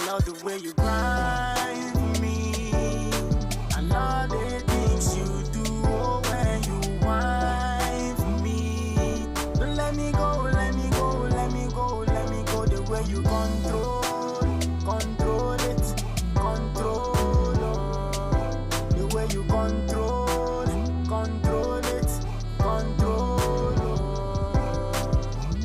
love the way you grind for me. I love the things you do when you whine for me. Don't let me go, let me go, let me go, let me go. The way you control it, control, the way you control it, control.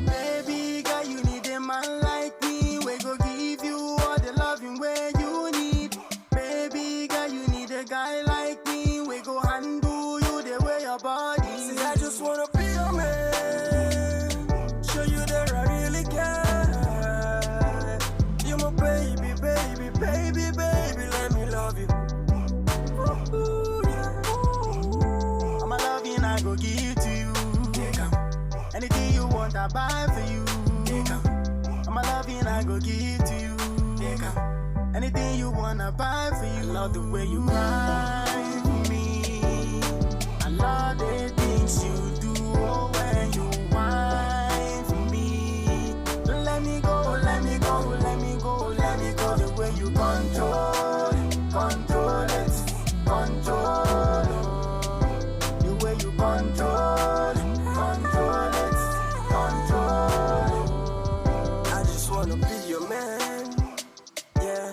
Baby girl, you need a man like me. We go give you all the loving where you need. Baby girl, you need a guy like me. We go handle you the way your body. See, I just wanna be your man, show you that I really care. You're my baby, baby, baby, baby, let me love you. Ooh, yeah. Ooh. I'm a loving I go give to you. Anything you want I buy for you. I'm a loving I go give to you. Anything you wanna buy for you. I love the way you grind for me. I love the things you do when you whine for me. Don't let me go, let me go, let me go, let me go. The way you control it, control it, control. The way you control it, control it, control. I just wanna be your man, yeah.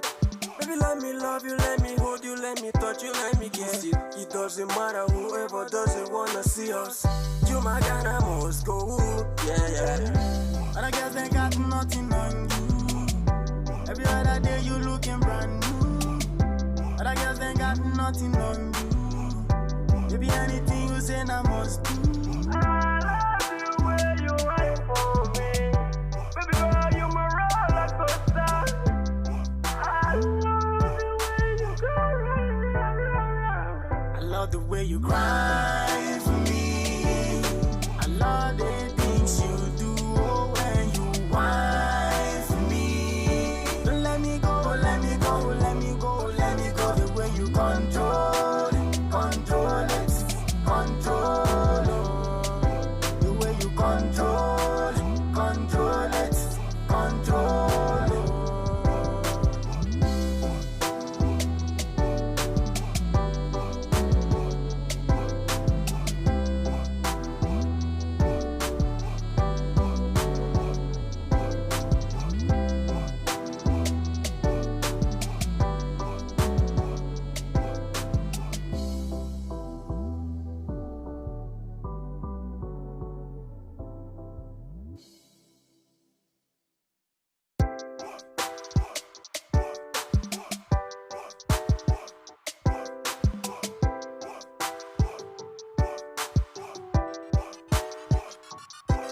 Baby, let me love you, let me hold you, let me touch you, let me kiss you. It doesn't matter whoever doesn't wanna see us. You my guy, I must go, yeah, yeah. Other girls ain't got nothing on you. Every other day you looking brand new. Other girls ain't got nothing on you. Maybe anything you say I must do. I love you when you wait for me. Baby girl, you my roller coaster. I love you when you go round. I love the way you grind for me. I love the things you do when you whine for me. Don't let me go, let me go, let me go, let me go. The way you control it, control it, control. The way you control it, control it, control.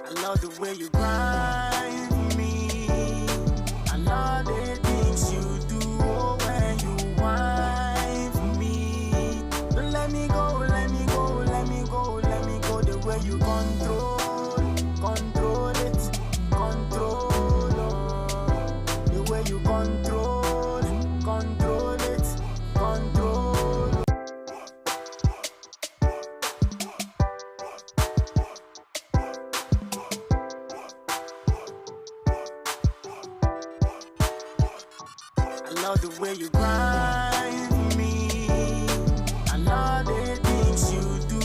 I love the way you grind for me. I love the things you do when you whine for me. Don't let me go, let me go, let me go, let me go. The way you control it, control. The way you control it, control. I love the way you grind for me. I love the things you do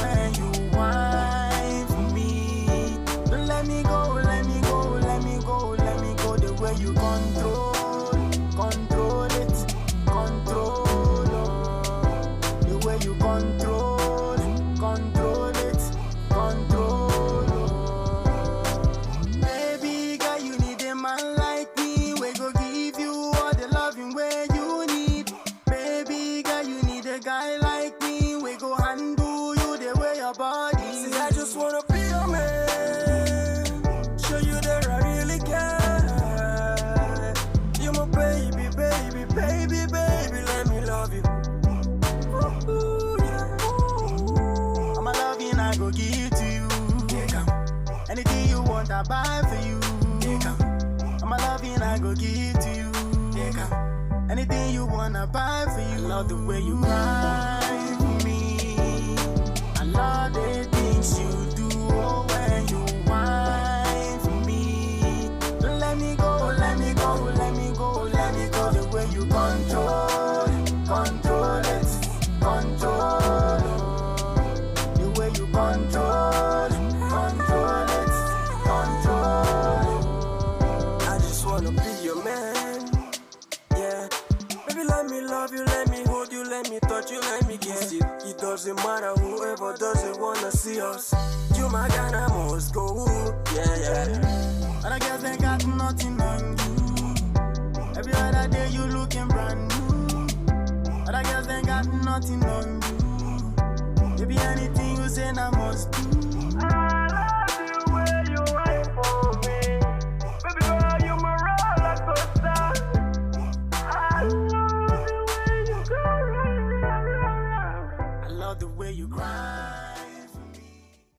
when you whine for me. Don't let me go, let me go, let me go, let me go. The way you control it, control. The way you control it, control. Baby girl, you need a man like me. We go give you all the loving where you need. Baby girl, you need a guy like me. We go handle you the way your body. See, I just wanna be your man, show you that I really care. You're my baby, baby, baby, baby, let me love you. Ooh, yeah. Ooh. I'm a loving I go give to you. Anything you want I buy for you. I'm a loving I go give to you. Anything you wanna buy for you. I love the way you grind for me. I love the things you do when you whine for me. Don't let me go, let me go, let me go, let me wanna be your man. Yeah. Baby, let me love you, let me hold you, let me touch you, let me kiss you. It doesn't matter whoever doesn't wanna see us. You my guy, I must go. Yeah, yeah. Other girls ain't got nothing on you. Every other day you looking brand new. Other girls ain't got nothing on you. Baby, anything you say, I must do. I love you when you wait for me. Baby girl, you my roller coaster. I love the way you go. I love the way you cry.